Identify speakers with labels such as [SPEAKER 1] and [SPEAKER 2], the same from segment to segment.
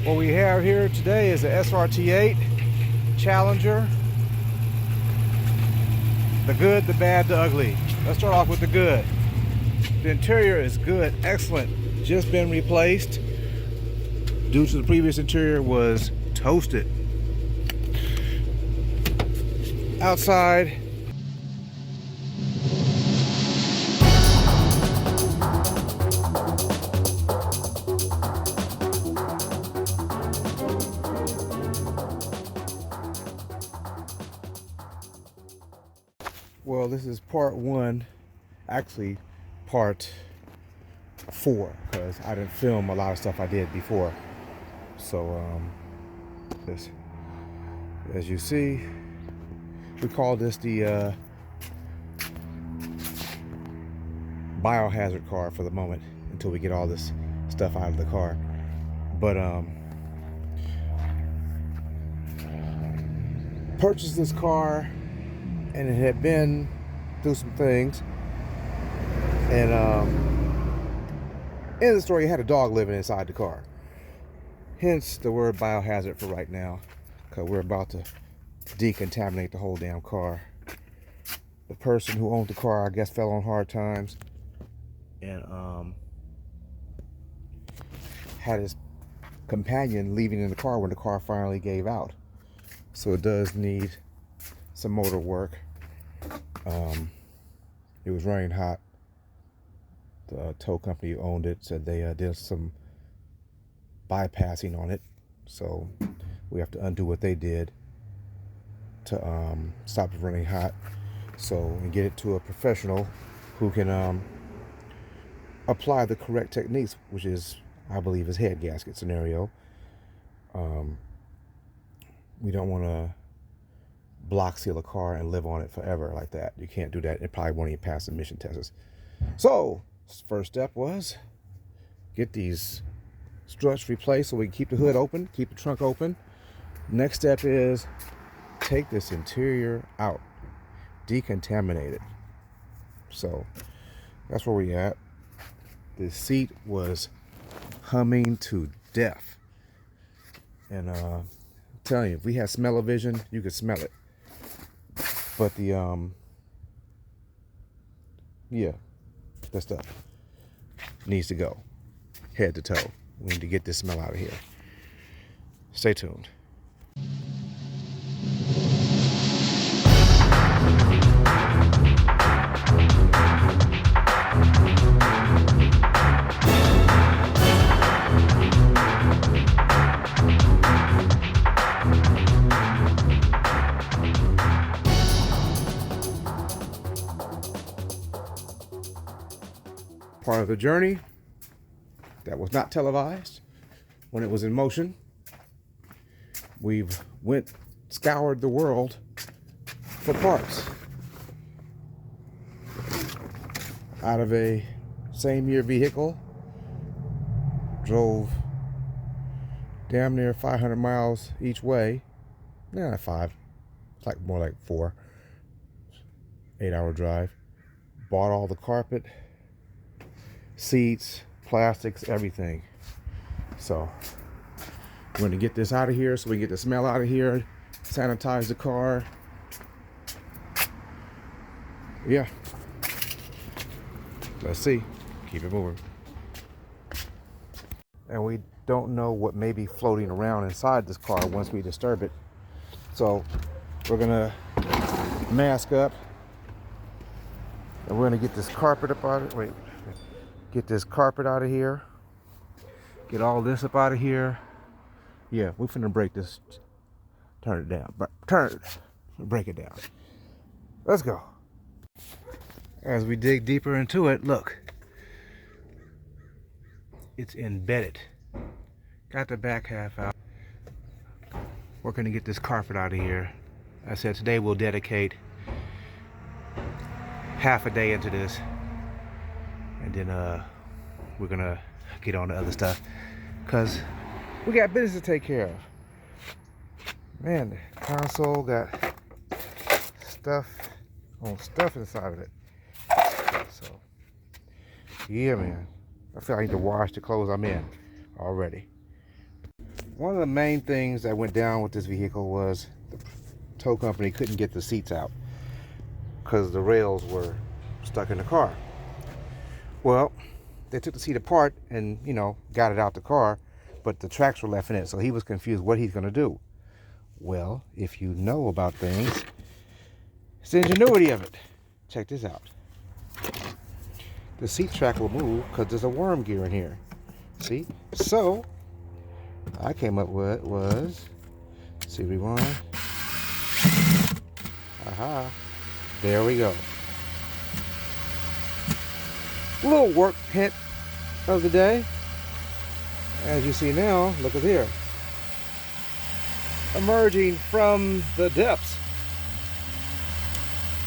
[SPEAKER 1] What we have here today is the SRT8 Challenger. The good, the bad, the ugly. Let's start off with the good. The interior is good, excellent. Just been replaced due to the previous interior was toasted. Outside, well, this is part one, actually part 4, because I didn't film a lot of stuff I did before. So this, as you see, we call this the biohazard car for the moment until we get all this stuff out of the car. But purchased this car, and it had been through some things, and in the story, it had a dog living inside the car. Hence the word biohazard for right now, because we're about to decontaminate the whole damn car. The person who owned the car, I guess, fell on hard times, and had his companion leaving in the car when the car finally gave out. So it does need some motor work. It was running hot. The tow company who owned it said they did some bypassing on it, so we have to undo what they did to stop it running hot, and get it to a professional who can apply the correct techniques, which is, I believe, is head gasket scenario. We don't want to block seal a car and live on it forever like that. You can't do that. It probably won't even pass emission tests. So first step was get these struts replaced so we can keep the hood open, keep the trunk open. Next step is take this interior out, decontaminate it. So that's where we at. The seat was humming to death, and I'm telling you, if we had smell-o-vision, you could smell it. But the yeah, that stuff needs to go head to toe. We need to get this smell out of here. Stay tuned. Part of the journey that was not televised when it was in motion. We've scoured the world for parts. Out of a same year vehicle, drove damn near 500 miles each way. Nah, 5. It's like more like 4. 8-hour drive. Bought all the carpet, seats, plastics, everything. So we're going to get this out of here so we can get the smell out of here, sanitize the car. Yeah. Let's see. Keep it moving. And we don't know what may be floating around inside this car once we disturb it. So we're going to mask up, and we're going to get this carpet up out of it. Get this carpet out of here. Get all this up out of here. Yeah, we're finna break this. Turn it down. Turn it. Break it down. Let's go. As we dig deeper into it, look. It's embedded. Got the back half out. We're gonna get this carpet out of here. I said today we'll dedicate half a day into this, and then we're gonna get on to other stuff because we got business to take care of. Man, the console got stuff inside of it. So yeah, man, I feel like I need to wash the clothes I'm in already. One of the main things that went down with this vehicle was the tow company couldn't get the seats out because the rails were stuck in the car. Well, they took the seat apart and, you know, got it out the car, but the tracks were left in it, so he was confused what he's going to do. Well, if you know about things, it's the ingenuity of it. Check this out. The seat track will move because there's a worm gear in here. See? So, I came up with was, see, rewind. Aha. There we go. Little work hint of the day. As you see now, look at here. Emerging from the depths.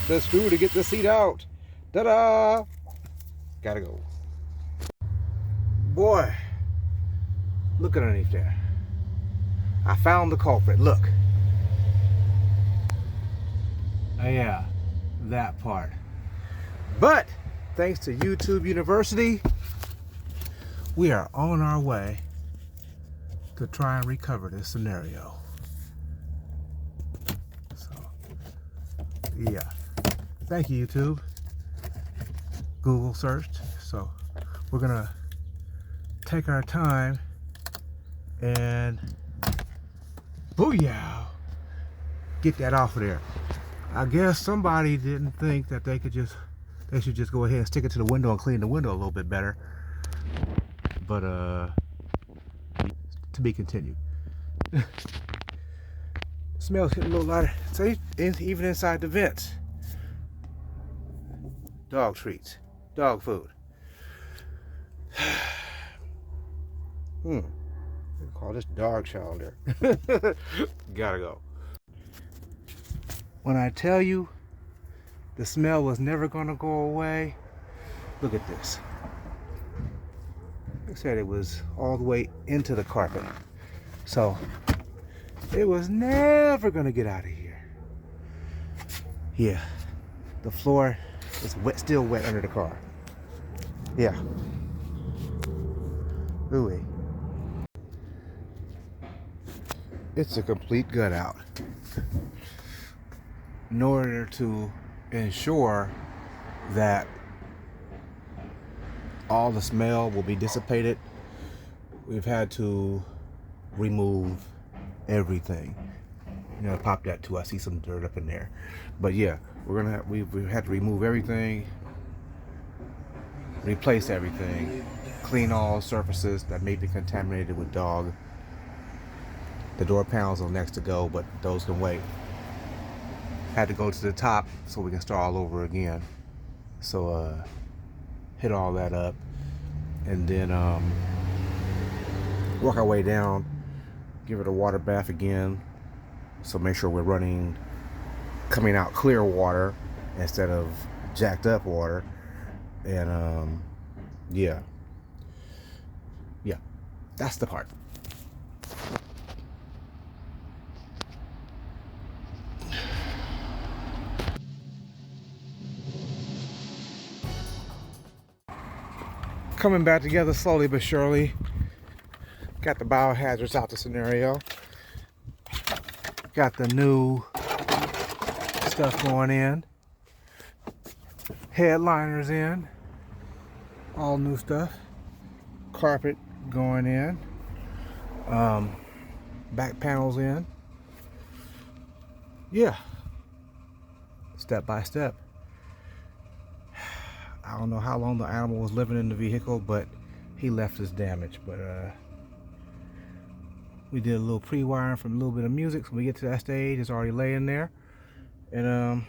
[SPEAKER 1] The screw to get the seat out. Ta-da! Gotta go. Boy, look underneath there. I found the culprit. Look. Oh yeah, that part. But thanks to YouTube University, we are on our way to try and recover this scenario. So, yeah. Thank you, YouTube. Google searched. So, we're gonna take our time and booyah! Get that off of there. I guess somebody didn't think that they should just go ahead and stick it to the window and clean the window a little bit better. But to be continued. Smells getting a little lighter. See, even inside the vents. Dog treats, dog food. Call this dog shoulder. Gotta go. When I tell you the smell was never gonna go away, look at this. I said it was all the way into the carpet. So it was never gonna get out of here. Yeah, the floor is wet, still wet under the car. Yeah. Ooh-wee. It's a complete gut out. In order to ensure that all the smell will be dissipated, we've had to remove everything. You know, pop that too. I see some dirt up in there. But yeah, we've had to remove everything, replace everything, clean all surfaces that may be contaminated with dog. The door panels are next to go, but those can wait. Had to go to the top so we can start all over again. So hit all that up and then work our way down, give it a water bath again. So make sure we're running, coming out clear water instead of jacked up water. And yeah, that's the part. Coming back together slowly but surely. Got the biohazards out the scenario. Got the new stuff going in. Headliners in. All new stuff. Carpet going in. Back panels in. Yeah. Step by step. I don't know how long the animal was living in the vehicle, but he left us damage. But we did a little pre-wiring from a little bit of music. So when we get to that stage, it's already laying there. And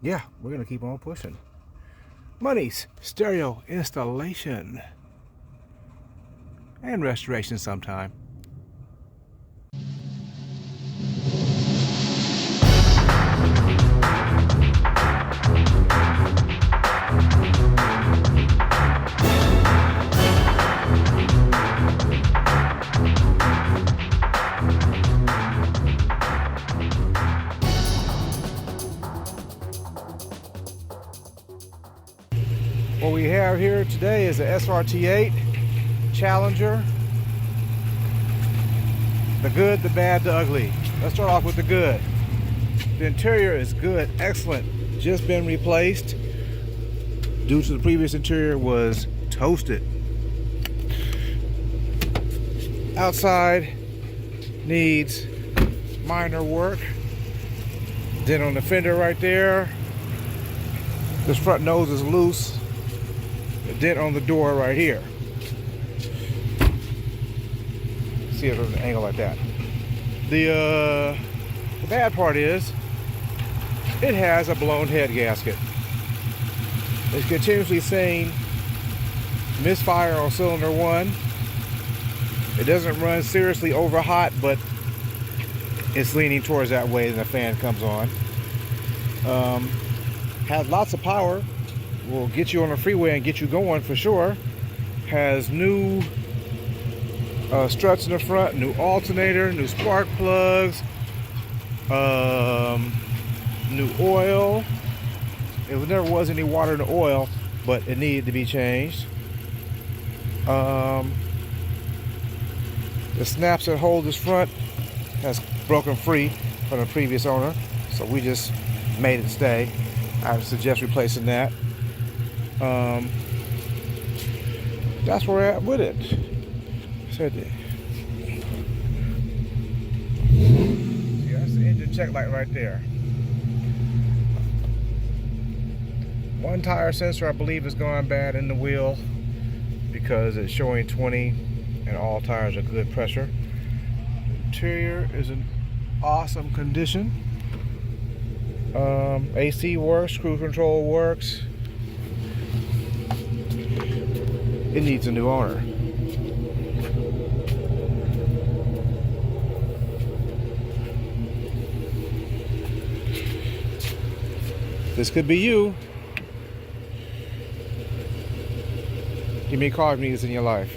[SPEAKER 1] yeah, we're gonna keep on pushing. Money's stereo installation and restoration sometime. What we have here today is a SRT8 Challenger The good, the bad, the ugly. Let's start off with the good. The interior is good, excellent. Just been replaced due to the previous interior was toasted. Outside needs minor work. Dent on the fender right there. This front nose is loose. A dent on the door right here. See it from an angle like that. The bad part is it has a blown head gasket. It's continuously saying misfire on cylinder 1. It doesn't run seriously over hot, but it's leaning towards that way and the fan comes on. Has lots of power. Will get you on the freeway and get you going for sure. Has new struts in the front, new alternator, new spark plugs, new oil. There never was any water in the oil, but it needed to be changed. The snaps that hold this front has broken free from the previous owner, so we just made it stay. I would suggest replacing that. That's where we're at with it. Said that. Yeah, that's the engine check light right there. One tire sensor, I believe, is going bad in the wheel because it's showing 20 and all tires are good pressure. Interior is in awesome condition. AC works, cruise control works. It needs a new owner. This could be you. Give me a call if you need this in your life.